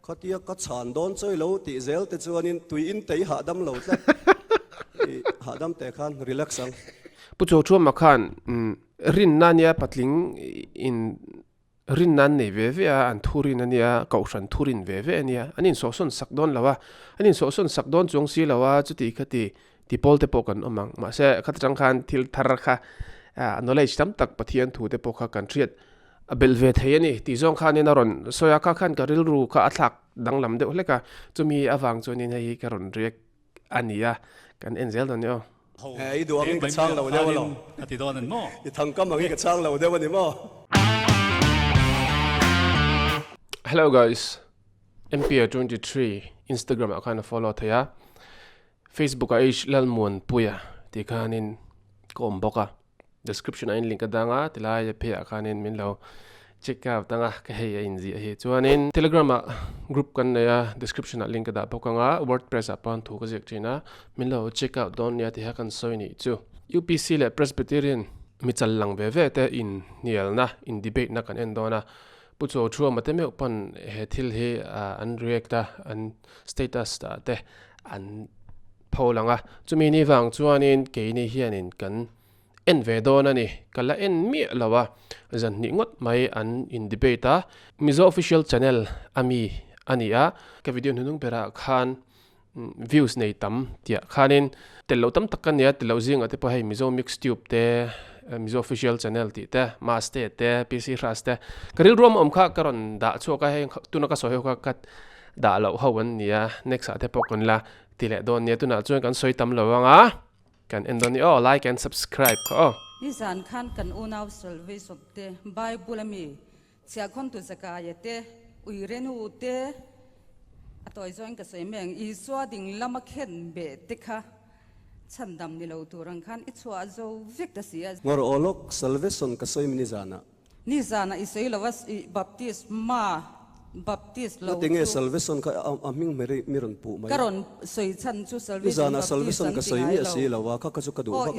เขาเตียก็ฉานโดนช่วยเราติเซลแต่ชวนนินตุยอินเตยหาดำเราแต่หาดำแต่ขันรีแลกซ์งผู้โจช่วยมาขันรินนั่นเนี่ยปัดลิงอินรินนั่นเนี่ยเวอันทูรินนั่นเนี่ยเก่าสันทูรินเวเนี่ยอันนี้โซซอนสักโดนแล้วว่าอันนี้โซซอนสักโดนจงสีแล้วว่าจุดที่คดีที่พอลเตปกันอมังมาเสขัดจังขันทิลทาร์ค่ะknowledge ตั้มตักปะเทียนถูเตปกันกันเทียดเบลเวทเฮียนี่ที่จงขันนี่นารอนโซยาขันการิลรูข้าอัตลักดังลำเดียวเลยก็จะมีอวังจวนนี้ให้การอนเรียกอันนี้กันเอ็นเซลตอนนี้ไอ้ดวงนี่กระช่างเราเดียวหรออีทางก็มันกระช่างเราเดียววันนี้มั้ง Hello guys MPR 23 Instagram account follow เทีย Facebook age เล่นมวนปุยที่ขันินก็อมบอกdescription อันลิงก์ดังที่ไล่จะเพียขันินมินเราcheck out ตั้งก็ให้อินซีให้จวนนิน Telegram group กันเนี่ย description ลิงก์ดับพวกกันWordPress ปันถูกก็จะจีน่ามินเรา check out ตอนนี้ที่ให้กันสอยนี่จู UPC และ Presbyterian มิจัลลังเวแต่อินนี่ยลนะ in debate นักกันเอ็นดอนะผู้โจชัวมาเต็มอุปนเหตุที่อัน react อัน status แต่อันพอลังจะมีนี่ฟังจวนนินเกี่ยนี่เฮียนินกันเอ็นเวดอนั่นนี่กันละเอ็นมีแล้วว่าจันนี่งดไม่อัน in debate มิโซ official channel อามีอันนี้กับวิดีโอนึงเปร่าขัน views ในตั้มเดียขันินแต่เราตั้มตักกันเนี่ยแต่เราจริงอ่ะที่พอให้มิโซ mixtube แต่มิโซ official channel ที่แต่มาสเตอร์แต่ PC รัสแต่ก็เรื่องรวมข้ากันรอนด่าชัวก็ให้ตุนักสอยเขากัดด่าเราเขาวันนี้ next อ่ะที่พอกันละที่แหละโดนเนี่ยตุนักช่วยกันสอยตั้มเราว่ากันเอ็นโดนี่like and subscribe ก็นี่สารขันกันอุณาสลวิสบเตไบเบิลมีเสียคนตุสกายเตอุยเรนูเตตัวจอยก็ใส่แมงอีสวดิ่งละมาเข็นเบติค่ะฉันดำนี่เราตัวรังขันอิสวาโจวิกตเสียงอร์โอลกสลเวสอนก็ใส่มินิจานะนี่จานะอิสราเอลว่าบัพติสมาบัพติสเราติงเอ salvation ก็อามิงมีรอนปูไหมการอนสวยฉันชู salvation จานะ salvation ก็ใส่มีสิเราว่าเขาก็จะกระดูกพัก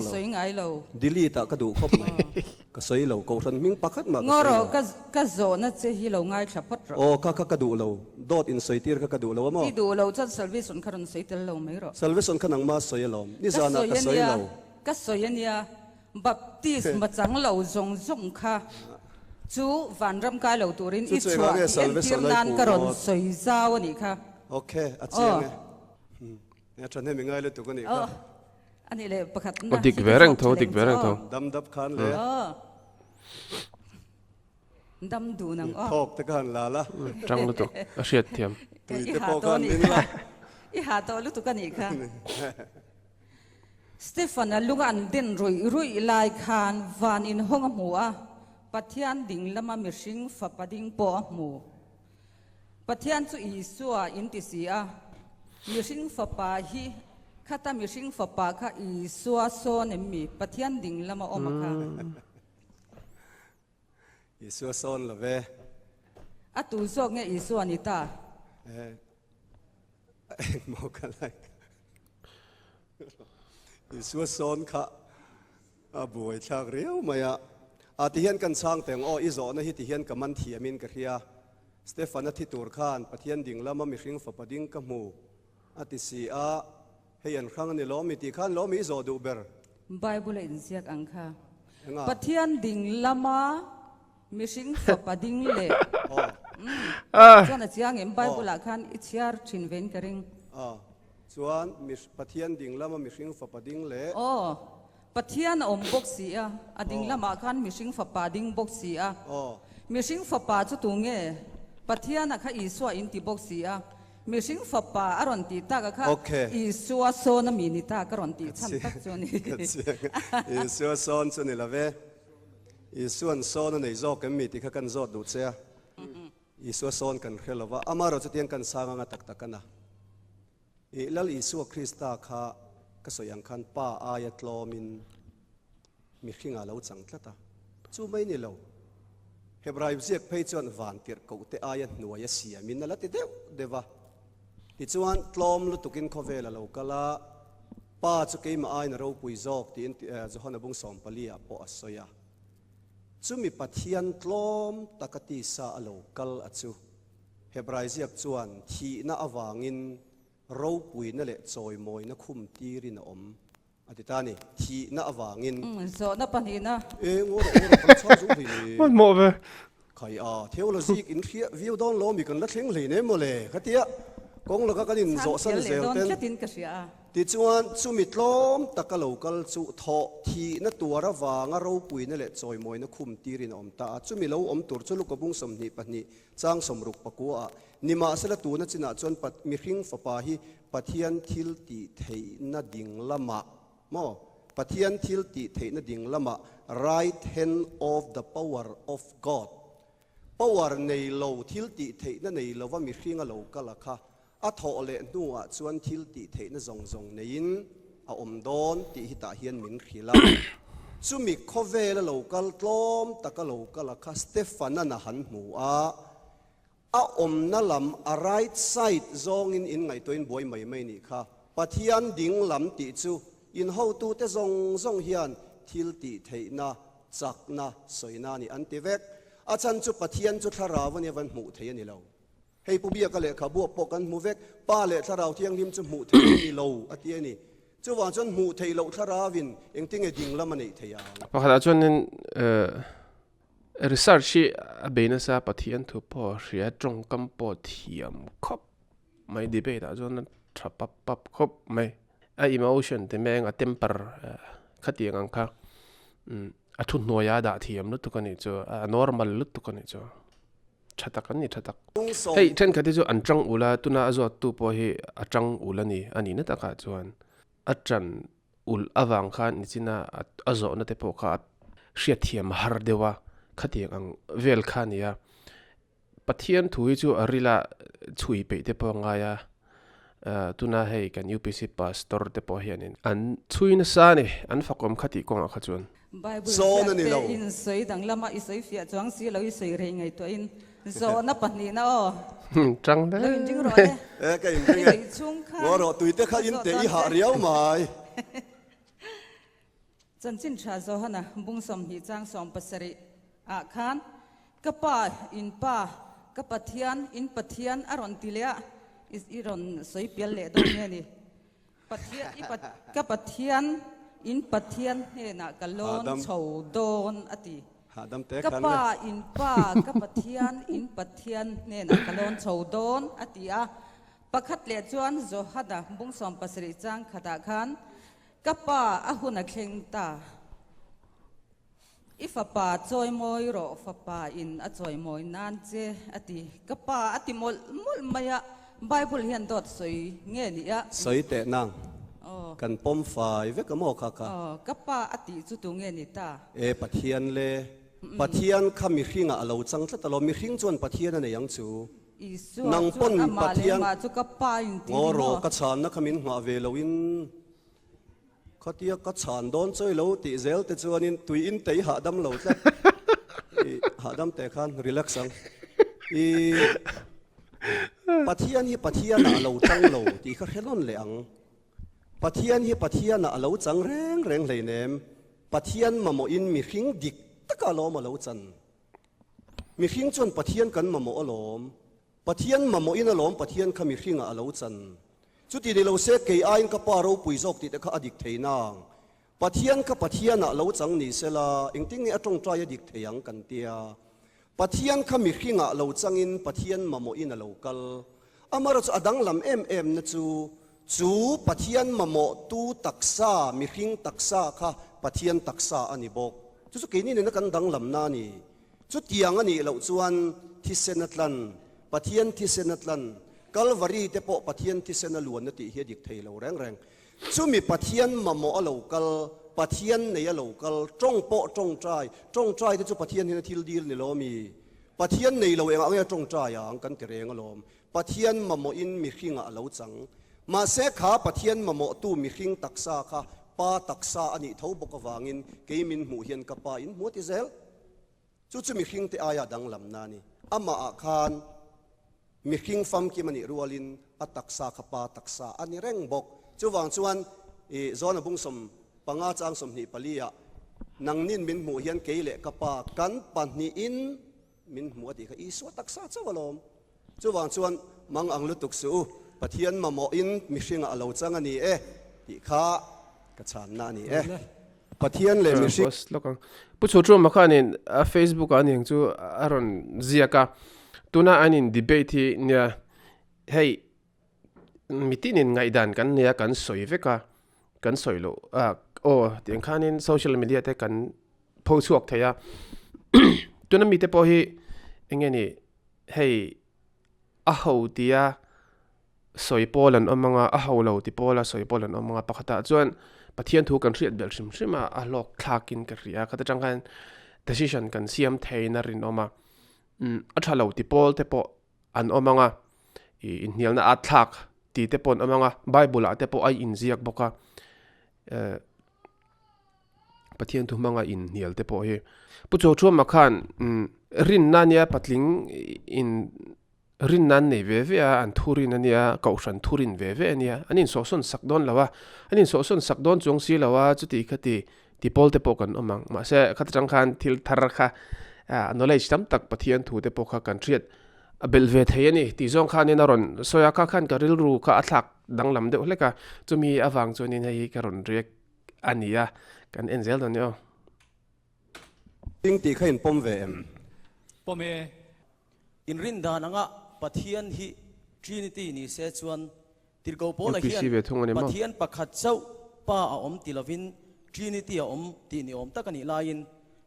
เราดิลีตากระดูกพักไหมก็ใส่เราก็รันมิงปักขัดมางอรก็โจนัดเจฮีเราง่ายขับพัดโอ้ก็กระดูกเราโดดอินใส่ตีร์ก็กระดูกเราว่ามั้งที่ดูเราจะ salvation การอนใส่ตีเราไม่หรอ salvationขนังมาใส่เรานี่จานะก็ใส่เราก็ใส่เนี่ยบัพติสมาจังเราจงค่ะจูวันรำกายเหล่าตัวรินอิจฉาเอ็นเทียมนานกระรอนสวยเจ้าวันนี้ค่ะโอเคอาเจียงเนี่ยฉันให้มีง่ายเลยตัวกันนี่ค่ะอันนี้เลยประคัตนะดิกเวรังโตดิกเวรังโตดำดับขันเลยดำดูนังทอกตะกันลาละจังลุตุอาเชียเทียมอีหาตัวนี่ค่ะอีหาตัวลุตุกันนี่ค่ะสเตฟานลุงอันเด่นรุยลายคานวานอินห้องหัวปัทยานดิ่งละมามิชิงฝับดิ่งปอหมูปัทยานสุอีสัวอินติเสียมิชิงฝับปาฮีข้าตามิชิงฝับปาข้าอีสัวโซนมีปัทยานดิ่งละมาอมาค่ะอีสัวโซนละเวอะตูซอกเงอีสัวนิตามองกันไรอีสัวโซนค่ะบวยชากเรียวมาอาทิเฮียนกันสร้างแต่งอ้ออิโซนะฮิทิเฮียนกับมันเทียมินกะเรียสเตฟานที่ตูร์ขานปะเทียนดิ่งละมามิริงฝปดิ่งกับหมูอาทิสีอาเฮียนครั้งนี้ล้อมิติขานล้อมิโซดูเบอร์ไบเบิลอินเซียกอังคาปะเทียนดิ่งละมามิริงฝปดิ่งเล่ส่วนที่ยังเอ็มไบเบิลขานอิจฉาชินเวนกริงส่วนปะเทียนดิ่งละมามิริงฝปดิ่งเล่ปัทยานอมบกเสียอดิ่งละมาคันมิชิงฝปาดิ่งบกเสียมิชิงฝปาจุตุงเงปัทยานักอีสัวอินติบกเสียมิชิงฝปาอรอนติตากะค่ะอีสัวโซนมีนิตากรอนติฉันตักจนี่อีสัวโซนจนี่ละเวอีสัวโซนในโจกันมีติขกันโจดูเสียอีสัวโซนกันเคลว่าอามาเราจะเตียงกันสร้างงาตักกันนะอีแล้วอีสัวคริสต์ค่ะก็สยังคันป้าอายตโลมินมีขิงอาเลาจังตละตาจู่ไม่นี่เราเฮบรายเสียกเพยจวนวันเกิดกูเตอายหน่วยเสียมินนั่นละติเดียวเดวะที่จวนตลอมลุตุกินคอเวลเราก็ละป้าจะเกี่ยมาอายนเราปุยจอกที่จะหันบุงสอมปลีอาปอสอยจู่มีปัทยันตลอมตะกติสาเรากัลอจู เฮบรายเซียกจวนทีน่าอวางินเราปุยนั่นแหละจอยมอยนักคุมตีรินอมอธิตานี่ทีน่าอวางินโซนับปันหินะโอ้โหคนชอบสุขีนี่มันโม่ไปใครเทวโลจีอินเทียวิวดอนโลมีกันละเชิงเลยเนี่ยโมเลยขัดเตี้ยกงแล้วก็กันโจสันเซลเต้นติดจวนสุมิตล้อมตะกะโลกัลสุทอทีนั่นตัวระวางเราปุยนั่นแหละจอยมอยนักคุมตีรินอมตาสุมิโลอมตัวจุลุกบุ้งสมนิปนิจ้างสมรุกปะกัวนิมาสละตัวนั่นจินาจวนปัดมีขิงฝปาฮีปัทยันทิลติเทนัดิงละมะมอปัทยันทิลติเทนัดิงละมะ right hand of the power of God power ในโลทิลติเทนัในโลว่ามีขิงอะโลกัลค่ะอะทอเลนัวจวนทิลติเทนัจงในอินอมดอนติหิตาเฮียนมินขีลาสุมิคเวลโลกัลตลอมตะกะโลกัลค่ะสเตฟานันหันหัวอมนั่นลำ right side ซองอินไงตัวอินบวยไม่นี่ค่ะปัทยันดิ่งลำติจูอินเฮาตูเตซงเฮียนทิลติเทน่าจักน่าสวยน่านี่อันติเวกอาจารย์จูปัทยันจูทาราวันนี้วันหมู่เทียนี่เราให้ผู้เบียกันเลยขับบัวปกันหมู่เวกป้าเลยทาราเที่ยงริมจูหมู่เทียนี่เราอันเทียนี่จูว่าจนหมู่เทียเราทาราวินเองติ้งไอดิ่งลำมันไอเทียพอขณะจนนั้นresearch เบนส์ปฏิอันทุพอเสียตรงกัมพูเทียมครบไม่ดีเบตจนนั้นทับปับครบไม่emotion แต่แม่งtemper ขัดยังอังค่ะทุนน้อยด่าเทียมลุตุกันนี่จ้ะ normal ลุตุกันนี่จ้ะชัดกันนี่ชัดเฮ้ยฉันก็ที่จ้ะอันจังอุลาตุน่าจะตัวพอให้อันจังอุลานี่อันนี้นั่นตะค่ะจ้ะอันจังอุลอวังค่ะนี่สินะอันจะนั่นแต่พอค่ะเสียเทียมฮาร์ดเดว่าขัดยังเวลขานี่ะปัทยันถุยจูอริลาถุยไปเตปองายะตุน่าให้กันยูพีซีพาสตอร์เตปอเฮียนินอันถุยนั่นซานี่อันฟักอมขัดอีกองขัดจวนโซนนี่เราอินสวยดังละมาอิสวยเฟียจวงสีเราอิสวยเรงไงตัวอินโซนนับปันนี่นะจังได้เราจริงร้อยก็จริงว่าเราตุยเตะข้าอินเตะอีหาเรียวไหมจันจินชาโซฮนะบุ้งสมหิจังสองปัสริอาคารกับป้าอินป้ากับปัทยันอินปัทยันอารอนติเลียอิรอนสวยเปียเล่ตรงนี้นี่ปัทยันกับปัทยันอินปัทยันเฮน่ะกัลโลนโฉดอนอติกับป้าอินป้ากับปัทยันอินปัทยันเฮน่ะกัลโลนโฉดอนอติอะปักขัดเลี้ยจวนโซฮัดะบุ้งสมปัสริจังขดาคันกับป้าอาหุนักเข่งตาอีฟ้าป่าจอยมอยรอฟ้าป่าอินอจอยมอยนานเจอติกับป้าอติมลมายะไบเบิลเฮียนดอดสวยเงี้ยนี่อะสวยแต่นางกันปมไฟเวกมอกค่ะกับป้าอติจุดตรงเงี้ยนี่ตาปัทยันเล่ปัทยันข้ามีขิงอ่ะเราจังตลอดมีขิงจวนปัทยันนั่นยังจูนางปนปัทยันโอ้รอกระชานนักขมิ้นหัวเวลวินเขาที่ก็ฉันโดนช่วยเราติเซลแต่ชวนอินตุยอินเตยหาดำเราจ้ะหาดำแต่ขันรีแลกซ์สังปัทยันปัทยันเราจังเราที่เขาเห็นล้นเหลียงปัทยันปัทยันเราจังแรงเลยเนมปัทยันมาโมอินมีขิงดิกตะกาลอมาเราจันมีขิงจนปัทยันกันมาโมอลอมปัทยันมาโมอินอลอมปัทยันขามีขิงเราจันจุดที่เราเสกไอ้อินกับปาเราปุยจอกติดข้าอดิกเทนางปัทยันกับปัทยันเราจังนี่เสละอิงติ้งไอ้ตรงใจอดิกเทียงกันเตียปัทยันขามีขิงเราจังอินปัทยันมาโมอินเรากัลอามาเราจะอดังลำนะจูปัทยันมาโมตูตักษามีขิงตักษาค่ะปัทยันตักษาอันนี้บอกจุดกี่นี่นักกันดังลำนานี่จุดยังอันนี้เราจวนที่เซนัตลันปัทยันที่เซนัตลันกัลวารีเตปปัทยันที่เซนล้วนนั่นที่เฮียดิกเทลเราแรงซูมีปัทยันมาโมอเรากัลปัทยันในเรากัลจงโปจงใจที่จูปัทยันที่ทิลดีลในเรามีปัทยันในเราเองเอาจงใจอย่างกันเกรงอารมณ์ปัทยันมาโมอินมีขิงเราจังมาเสกขาปัทยันมาโมตู้มีขิงตักษาค่ะป้าตักษาอันนี้เท่าบกวางินเกมินหูเฮียนกับป้าอินหัวที่เซลจูมีขิงที่อายาดังลำนานี่อามาอาคารมีขิงฟัมกิมันอิรัวลินอัตักษาขปาตักษาอันนี้เร่งบกจูวางชวนจอนบุ้งสมปังอาจางสมนิปลียนังนินมินหมูเฮียนเกยเละกปากันปันนีอินมินหัวตีกอีสวตักษาเจ้าลม chu wang chuan mang ang lutuk su pathian ma mo in mi hringa alo chang ani e ti kha ka chan na ni e pathian le mi hring bos lokang pu chu chu makhanin Facebook aning chu aron ziaka tuna anin debate hi nia hey mitinin ngai dan kan nia kan soi veka kan soi lo tiang khanin social media te kan post chuak thaya tuna mi te po hi engeni hey a ho tia soi polan omanga a ho lo ti pola soi polan omanga pakhata chuan pathian thu kan riat bel shim a lok thlakin ka ria khata changhan decision kan siam theina rin oma a thalo ti pol te po an omanga in hialna a thlak ti te pon omanga bible a te po ai in ziak boka pathian thu manga in hial te po hi pu chu chu makhan rin na nia patling in rin nan nei ve ve an thurin ania kaushan thurin ve ve ania anin so son sakdon lawa anin so son sakdon chung si lawa chuti khati ti pol te po kan omang ma se khat chang khan thil thar kha knowledge tam tak pathian thu te po kha kan triat abel ve thayani ti zong khan in aron soya kha khan karil ru kha athak danglam de hleka chumi awang chonin hei karon rek ania kan enzel don yo ting ti kha in pom ve em pome in rin dan anga pathian hi trinity ni se chuan tirko pola hian pathian pakhat chau pa a om tilovin trinity a om ti ni om takani lain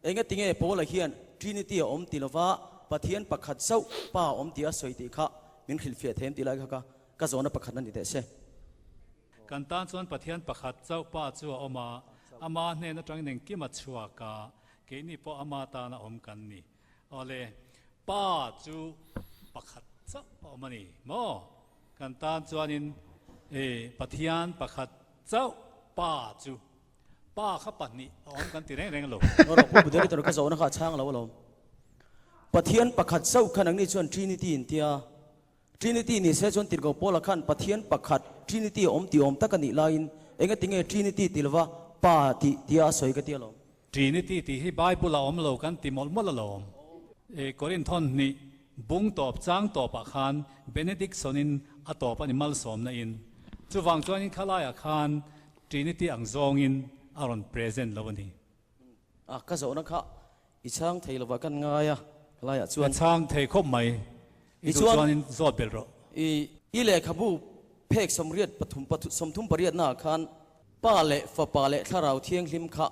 enga tinge pola hian trinity a om tilova pathian pakhat chau pa om ti a soiti kha min khil fe them ti lai kha ka zona pakhat ani de se kan tan chuan pathian pakhat chau pa chu oma ama hne na tang ning ki ma chua ka ke ni po ama ta na om kan ni ole pa chu pakhat cha omani mo kan tan chuanin pathian pakhat chau pa chu pa kha pani om kan ti reng lo ro pu budeli to ka zona kha chang lo lo pathian pakhat chau khanang ni chuan trinity in tia trinity ni se chuan tirgo pola khan pathian pakhat trinity om ti om takani lain enga tinge trinity tilwa pa ti tia soi ka tia lo trinity ti hi bible om lo kan ti mol mol lo Korinthon ni bung top chang top a khan benedict sonin atop animal som na in chuwang chuan in khalaya khan trinity ang zong in aron present lo ni ka zona kha ichang theilawa kan ngaya laya chuan chang thei khop mai i chuan in zot bel ro i le khabu phek somriat pathum somthum pariat na khan pa le fa pa le tharau thiang hlim kha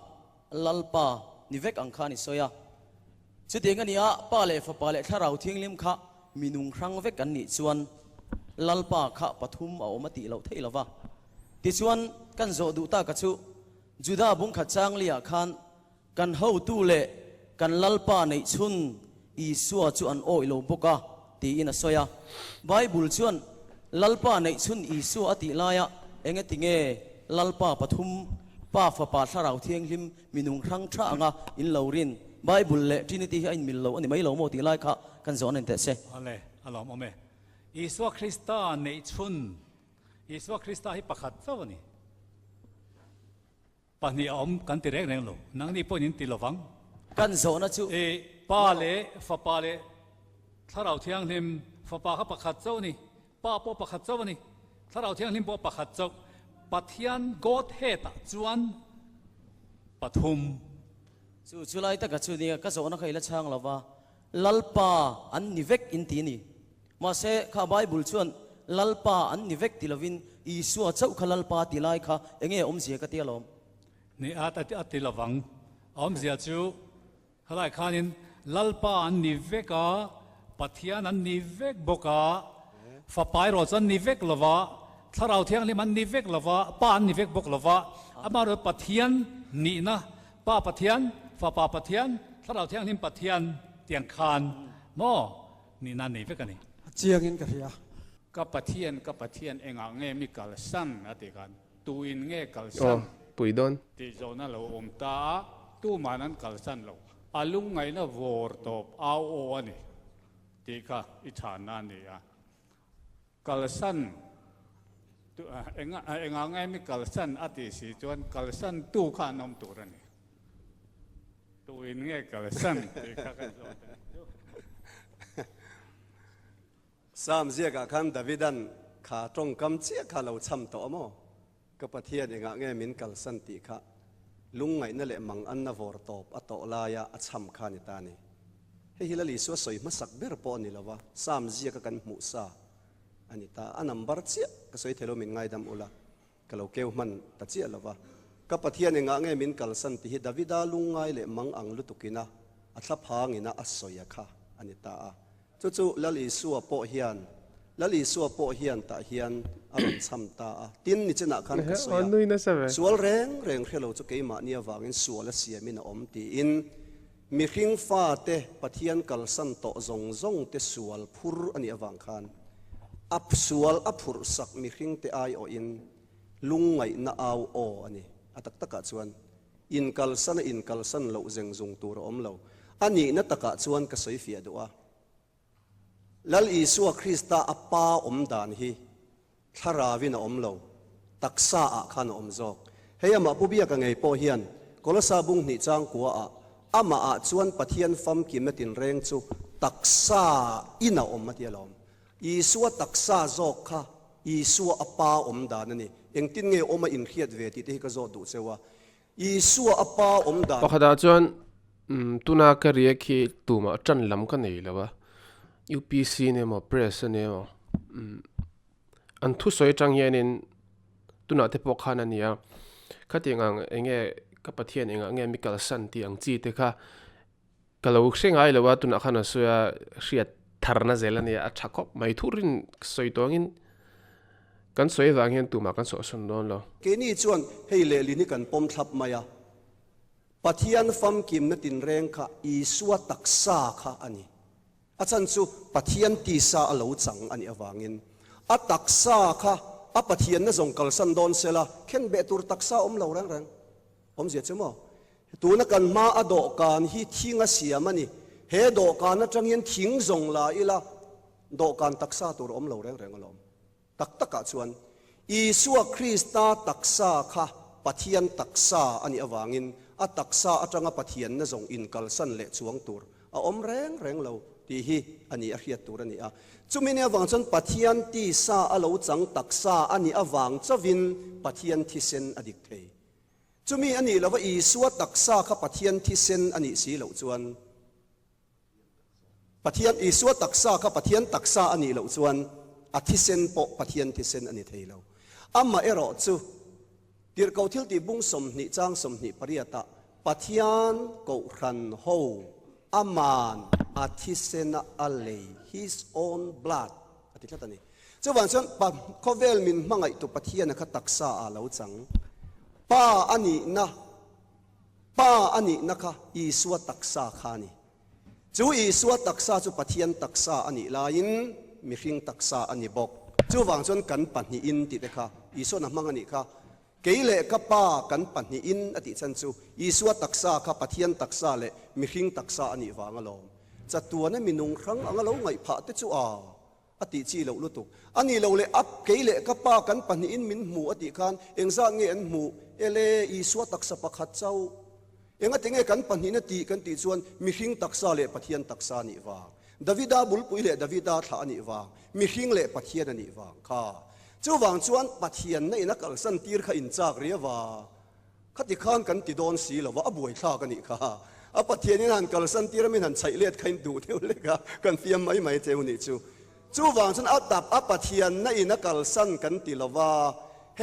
lalpa nivek ang khan isoya chuteng ania pa le fa pa le tharau thiang hlim kha minung rang vek an ni chuan lalpa kha pathum a omati lo theilawa ti chuan kan zo du ta ka chu juda bung kha chang lia khan kan ho tu le kan lalpa nei chun i suwa chu an oi lo boka ti in a soya bible chuan lalpa nei chun i su ati laya enge tinge lalpa pathum pa fa pa tharau thiang hlim minung rang tha anga in lorin bible le trinity hi in mil lo ani mai lo mo ti lai kha kan zon en te se ale alom ome Iswa Krista nei chun Iswa Krista hi pakhat chawani pani om kan ti rek reng lo nang ni ponin ti lowang kan zona chu pa le fa pa le tharau thiang hlim fa pa kha pakhat chawni pa po pakhat chawani tharau thiang hlim po pakhat chaw pathian god heta chuan pathum chu lai ta ka chu ni ka zona khaila chang lawa lalpa an nivek in ti ni ma se kha bible chuan lalpa an nivek tilovin isu a chau kha lalpa ti lai kha enge om sia ka ti alom ni ati lawang om zia chu halai khanin lalpa an niveka pathian an nivek boka fa pai ro chan nivek lawa tharau thiang lim an nivek lawa pa an nivek bok lawa amaro pathian ni na pa pathian fa pa pathian tharau thiang lim pathian tiang khan mo ni na nivek ani chiang in ka ria ka pathian enga nge mi kal san ati kan tuin nge kal san puidon ti zona lo om ta tu manan kal san lo alung ngai na vor top au o ani ti ka i thana ni a kal san tu enga nge mi kal san ati si chuan kal san tu kha nom tur ani tuin nge kal san ti ka kan สามเสียกขันดาวิดันขาตรงกำเจียขาเราช้ำต่อมอก็ประเทศเองแง่มินกัลสันติค่ะลุงไงนั่นแหละมังอันนาวรตบอัตโอลายาอัช้ำขานิตานีให้ฮิลลีสวสวยมาสักเบอร์ปอนี่ละวะสามเสียกันมุสาอันนี้ตาอันนัมบาร์เจียก็สวยเทโลมินไงดำอุลาก็เราเกี่ยวมันตัดเจียละวะก็ประเทศเองแง่มินกัลสันติฮิดาวิดาลุงไงแหละมังอังลุตุกินะอัตลพางินะอัศวยค่ะอันนี้ตาจู่ๆละลีสัวโปเฮียนละลีสัวโปเฮียนตาเฮียนอารมณ์ช้ำตาตินนี่จะนักขันก็สวยสวลแรงเรื่องเราจะเกี่ยมาเนี่ยวางอินสวลเสียมินะอมตีอินมีขิงฟ้าเตปะเทียนกัลสันโตซงเตสวลพูรอันนี้วางขันอับสวลอับพูรสักมีขิงเตไอโออินลุงไงน่าเอาโออันนี้ตักตะกัดชวนอินกัลสันเราเจงจงตัวอมเราอันนี้นัตตะกัดชวนก็สวยเฟียดัวลัลอิสุคริสต์อัปปาอมดานฮีทาราวินอมเราตักษาอาขันอมจอกเฮียมาผู้เบียกันไงโปเฮียนกลสาบุงนิจังกัวอามาอาชวนปะเทียนฟัมกิมตินเร่งจูตักษาอินาอมมาเทียลอมอิสุตักษาจอกค่ะอิสุอัปปาอมดานนี่เองตินไงอมมาอินเขียดเวทีที่ก็จอดูเสวะอิสุอัปปาอมดานพอขดาจวนตุนาคเรียกตัวมาจันลำกันนี่แล้ววะUPC เนี่ยมั้ง press เนี่ยมั้งอันทุสอยจังยันนินตุนาเทปกขานันเนี่ยข้าที่งังเองกับประเทศเองเงี้ยมีกัลสันที่อังจีเตค่ะกัลวุกเสียงไอ้เลยว่าตุนาขันสวยเสียทาร์นาเซลันเนี่ยชักก็ไม่ทุรินสวยตัวงี้กันสวยวางเงี้ยตัวมากันสวยสุดโดนแล้วเกนี่ชวนให้เลลินี่กันปมทับมายาปะเทียนฟัมกิมนตินเร่งค่ะอีสัวตักษาค่ะอันนี้อาจารย์สุปะเทียนตีซาอลาวจังอันนี้วางินอัตักษาค่ะอัปะเทียนนั่นส่งกัลสันโดนเสละเข็นเบตุรตักษาลาวแรงผมเสียใช่ไหมตัวนักการมาอดอการที่ทิ้งเสียมันนี่เฮดอการนั่นจังยันทิ้งส่งลาอีละดอการตักษาตัวลาวแรงลมตักตะกัดชวนอีสัวคริสต์ตักษาค่ะปะเทียนตักษาอันนี้วางินอัตักษาจังปะเทียนนั่นส่งอินกัลสันเละช่วงตัวแรงเราที่ฮีอันนี้อาเฮียตัวนี้จุมิเนี่ยวังจนปะเทียนที่ซาอโลจังตักซาอันนี้วังจะวินปะเทียนที่เซนอดิกเทจุมีอันนี้เราว่าอีสวดตักซาข้าปะเทียนที่เซนอันนี้สีเหล่าจวนปะเทียนอีสวดตักซาข้าปะเทียนตักซาอันนี้เหล่าจวนอธิเซนปะปะเทียนที่เซนอันนี้เทเราอัมมาเอรอจูตีร์เกาทิลตีบุ้งสมนิจังสมนิปริยตะปะเทียนเการันโฮอามันอาทิเซนอัลเล his own blood อธิษฐานนี้เจ้าวันฉันปะเขาเวลมินมังไอตุปะเทียนนะครับตักษาอาลาวจังป้าอันนี้นะคะอีสวดตักษาขานี่จู่อีสวดตักษาจู่ปะเทียนตักษาอันนี้ลายินมีฟิงตักษาอันนี้บอกจู่วันฉันกันปันนี้อินติดนะคะอีสวดนักมังอันนี้ค่ะเกยเล่กับป้ากันปันนี้อินอธิฉันจู่อีสวดตักษาค่ะปะเทียนตักษาเล่มีฟิงตักษาอันนี้วางอารมณ์จัดตัวนั้นมีนุ่งครั้งอังเราไงผ่าเตจู่อติจีเราลุตุอันนี้เราเลยอัพเกยเล่กับป้ากันปันนี้อินมินหมู่อติการเอ็งซ่าเงี้ยหมู่เอเลอีสวดตักษาปะขัดเจ้าเอ็งก็ถึงกันปันนี้นตีกันตีชวนมีฟิงตักษาเล่ปะเทียนตักษานี่วางดาวิดาบุลปุยเล่ดาวิดาท่านี่วางมีฟิงเล่ปะเทียนนี่วางค่ะเจ้าวางชวนปะเทียนในนักอัลสันตีร์ข้าอินจากเรียว่าขัดข้านกันติดโดนสีหรือว่าอบวยท่ากันนี่ค่ะอปะเทียนนี่นั่นกัลสันตีร์ไม่นั่นใช้เลือดใครดูเท่าเลยค่ะกันเฟียมไม่เจ้านี่จู่วางฉันอัตับอปะเทียนในนักกัลสันกันติลว่าเฮ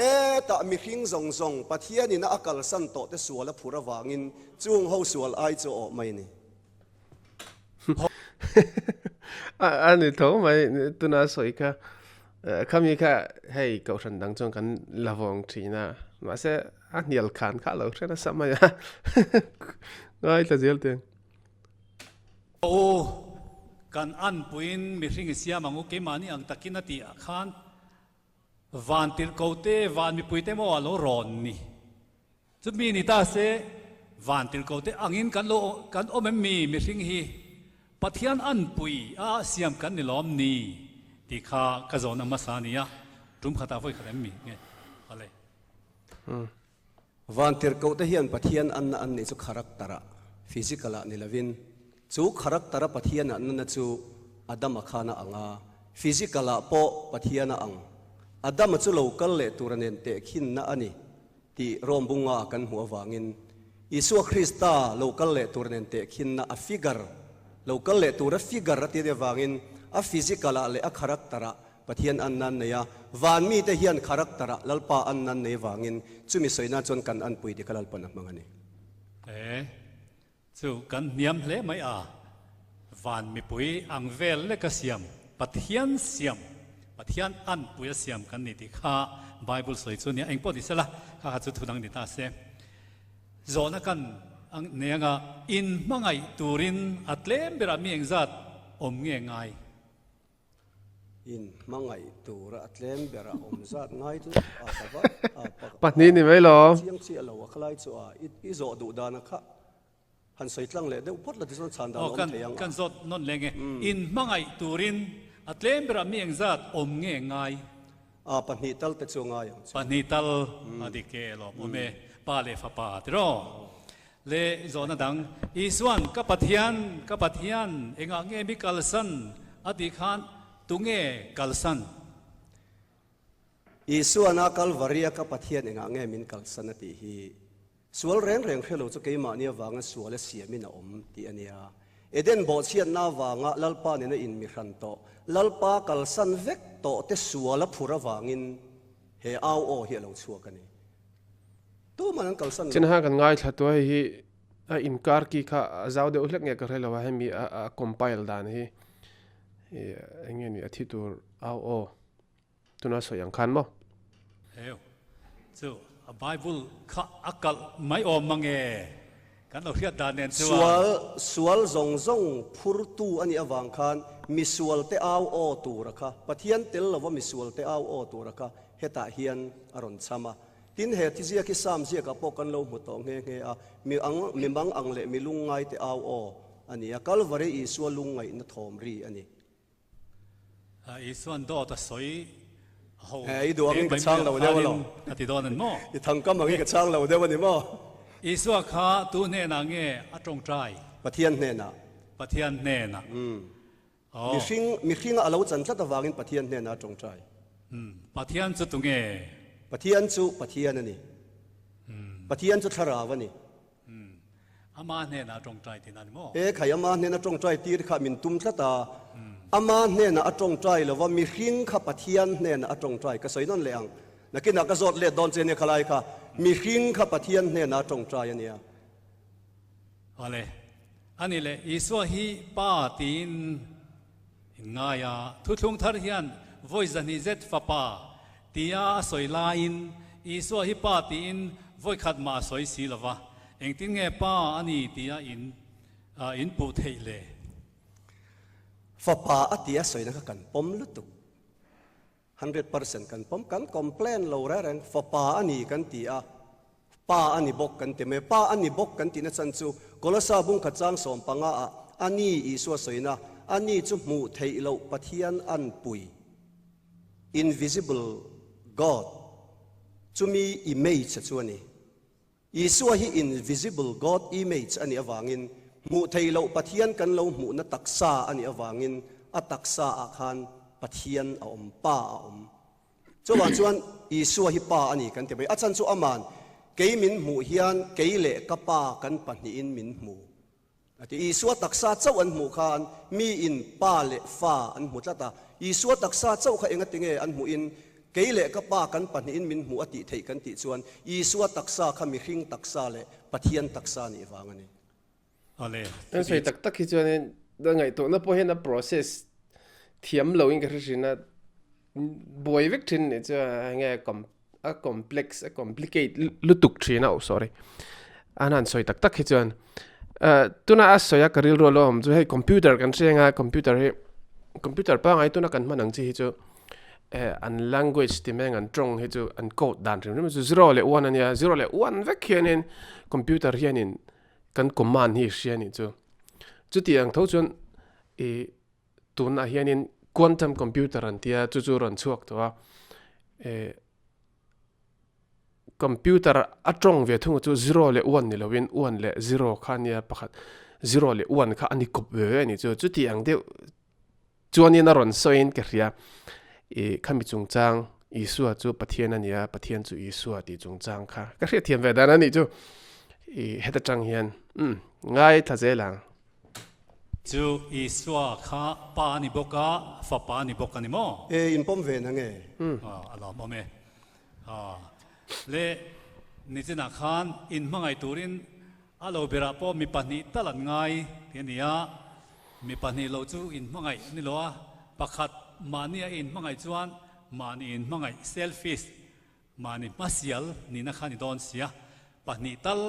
ตมีขิงซงปะเทียนนี่นักกัลสันโตเตสัวและผู้ระวางินจู่งเขาสัวไอจะออกไม่นี่อันนี้ท้องไม่ตัวน่าสวยค่ะคำนี้ค่ะให้เกาชันดังจงกันละวงทีน่ะมาเสียอันเดียลขันข้าเราใช่ไหมสมัยง่ายแต่เดียวเองโอ้กันอันปุยนมีสิ่งเสียมังโอเคมานี่อังตะกินนาทีอาคารวันติลโกเตวันมีปุยเตมว่าโลรอนนี่จุดมีนิตาเสวันติลโกเตอังอินกันโลกันโอเมมีสิ่งฮีปัทยันอันปุยอาเสียมกันนี่ล้อมนี่ที่ข้ากระโจนมาสานีอ่ะรุ่มขัดตาไฟขัดมีไงอะไรวันที่เราได้เห็นปะเทียนอันนี้จุขรักตระฟิสิกอลนี่ละวินจุขรักตระปะเทียนอันนั้นจุอดัมขานอังา physical a po pathiana ang adam chu local le turanen te khin na ani ti rombunga kan huwa wangin Isu Krista local le turanen te khin na a figure local le tura figure ati de wangin a physical le a character pathian annan neya van mi te hian character lalpa annan ne wangin chumi soina chon kan an pui de kalal panak mangani chu kan niam hle mai a van mi pui ang vel le ka siam pathian siam pathian an pui siam kan ni ti kha bible soi chu ni eng po di sala kha chu thunang ni ta se zona kan ang nenga in mangai turin atlem bera mi engzat om nge ngai in mangai tura atlem bera omzat ngai tu atawa Pahni ni mai lo chiang chi alo khlai chu a I zo du dana kha han soi tlang le de upot la disan chan da om theyang kan zot non lenge in mangai turin atlem bera mi engzat om nge ngai a pahni tal te chu ngai panital adike lo ome pa le fa pa tro le zona dang iswan ka pathian enga nge mi kalsan adi khan tunge kalsan Isuana kalvaria ka pathian enga nge min kalsan ati hi sual reng khelo chu keima nia wanga sual siamin a om ti ania eden bo chian na wanga lalpa ne na in mi hran to lalpa kalsan vek to te suala phura wangin he au o hi lo chuak ani tu man kalsan chin ha kan ngai thla to hi a inkar ki kha zau de ulek nge ka relo wa hemi a compile dan hi engen ni athi tur au o tuna so yang khan mo heu chu a bible kha akal mai om mange kan lo hiat dan nen chu sual zong zong phur tu ani awang khan mi sual te au o tu rakha pathian tel lawa mi sual te au o tu rakha heta hian aron chama tin he ti zia ki sam zia ka pokan lo mu to nge nge a mi mang ang le mi lungai te au o ani a kalvari I sual lungai na thom ri ani iswan do ta soi ho I do ang ka chang lo ne walo ati do nan mo I thang kam ang ka chang lo de wani mo iswa kha tu ne na nge atong trai pathian ne na pathian ne na mi hring alo chan tla ta wangin pathian ne na tong trai pathian chu tu nge pathian chu pathian ani pathian chu thara wani ama ne na atong trai ti nan mo khayama ne na tong trai tir kha min tum tla ta ama ne na atong trai lo wa mi hring kha pathian ne na atong trai ka soinon leang nakina ka zot le don che ne khalai kha mi hring kha pathian ne na atong trai ania ale ani le iswa hi pa tin ngaya thu thung thar hian voice ani zet fa pa tia soi lain iswa hi pa tin voi khat ma soi si lawa eng tin nge pa ani tia in pu thei le fa pa atia soina ka kan pom lutu 100% kan pom kan complain lo ra ren fa pa ani kan tia pa ani bok kan te me pa ani bok kan ti na chan chu kolasa bung kha chang som panga a ani iswa soina ani chu mu thei lo pathian an pui invisible god chumi image chu ani iswa hi invisible god image ani awangin mu thei lo pathian kan lo mu na taksa ani awangin a taksa a khan pathian a om pa a om chuan iswa hi pa ani kan te mai achan chu aman keimin mu hian keile ka pa kan pahni in min mu ati iswa taksa chau an mu khan mi in pa le fa an mu tlata iswa taksa chau kha enga tinge an mu in keile ka pa kan pahni in min mu ati thei kan ti chuan iswa taksa kha mi hring taksa le pathian taksa ni wangani ale an soi tak tak hi chuan da ngai to na po hen a process thiam lo in ka rina boy vek thin ne cha nge a complex a complicate lutuk thina sorry anan soi tak tak hi chuan tuna a soya karil ro lom chu hei computer kan senga computer pa ngai tuna kan manang chi hi chu an language ti meng an trong hi chu an code dan rim chu 0 le 1 ania 0 le 1 vek hianin computer hianin kan command hi hianin chu tiang tho chun tuna hianin quantum computer an tia chu ron chuak to computer atong ve thung chu 0 le 1 ni lovin 1 le 0 khania pakhat 0 le 1 kha ani kop ve ani chu tiang de chuan in a ron so in ke ria khami chung chang Isua chu pathian ania pathian chu Isua ti chung chang kha ka ria thiam ve dan ani chu heta chang hian ngai thaze lang chu Isua kha pa ni boka fa pa ni boka ni mo in pom ve na nge alo mo me le ni china khan in mangai turin alo bera po mi pani talan ngai tiania mi pani lo chu in mangai ni lo pakhat mania in mangai chuan mani in mangai selfish mani masial ni na khani don sia pani tal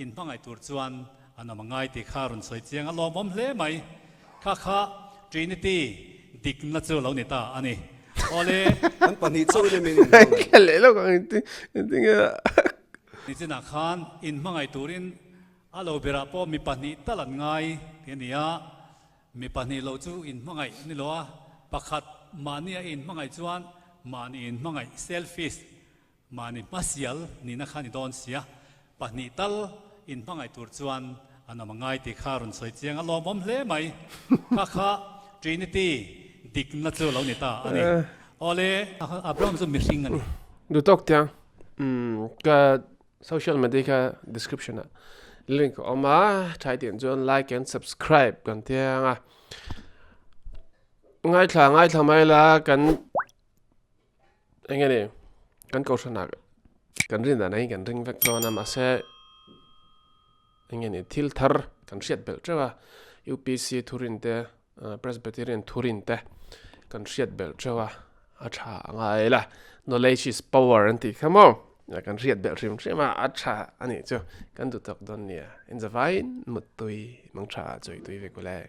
in mangai tur chuan ana mangai ti kharun soi chiang alo bom hle mai kha trinity dik na chu lo ni ta ani ole an pani chu ni min ke le lo ka tinga ni china khan in mangai turin alo bera po mi pani talan ngai tiania mi pani lo chu in mangai ni lo pakhat mania in mangai chuan mani in mangai selfish mani masial ni na khani don sia pani tal in mangai tur chuan ana mangai ti kharun soi chiang alo bom hle mai kha trinity dik na chu lo ni ta ani ole Abraham zu missing ani du tok tiang ka social media ka description link oma thai tian chuan like and subscribe kan tiang ngai thla mai la kan engene kan ko sana kan rin da nai kan ring vek to na ma se engene thil thar kan riat bel trawa UPC thurin te Presbyterian thurin te kan riat bel trawa acha ngai la knowledge is power anti come on kan riat bel rim trema acha ani chu kan du tok don nia in the vine mutui mang cha choi tui ve ko lai